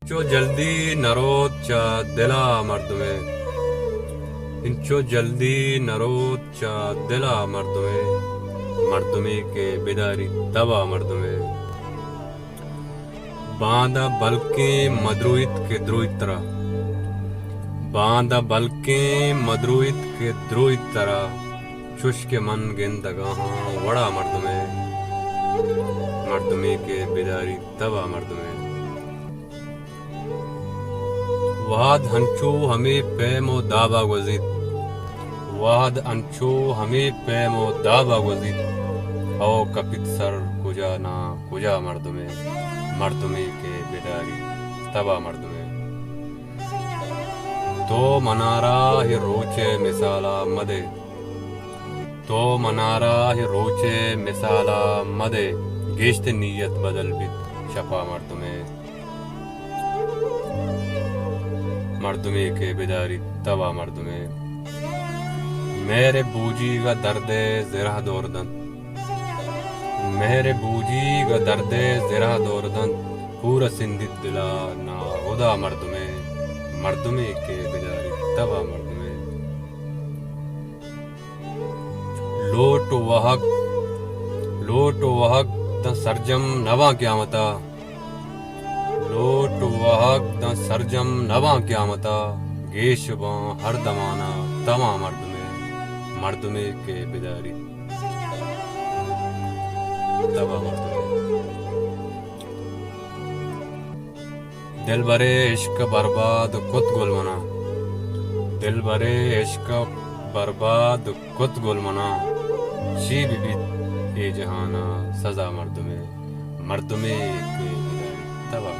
انچو جلدی نروت چا دلا مردمے انچو جلدی نروت چا دلا مردمے کے بیداری تبا مردمے باندھا بلکیں مدرویت کے درویت طرح باندھا بلکیں مدرویت کے درویت طرح چش کے من گندگاہاں وڑا مردمے کے بیداری تبا مردمے واد ہنچو ہمیں پیم و دابا گزید واد انچو ہمیں پیم و دابا گزید او کپت سر کجا نا کجا مردمے کے بیداری تبا مردمے تو منارا ہی روچے مثالا مدے تو منارا ہی روچے مثالا مدے گیشت نیت بدل بیت شفا مردمے کے بیداری تبا مردمے میرے بوجی کا درد زرہ دوردن میرے بوجی کا درد زرہ دوردن پورا سندھ دلا نا خدا مردمے کے بیداری تبا مردمے لوٹ وحق تا سرجم نواں قیامتا لوٹ وحق تا سرجم نواں قیامتا گیش باں ہر دمانا تمام مردمے کے بیداری تبا مردمے دل برے عشق برباد کت گل منا دل برے عشق برباد کت گل منا چی بھی بیت یہ جہانا سزا مردمے کے بیداری تبا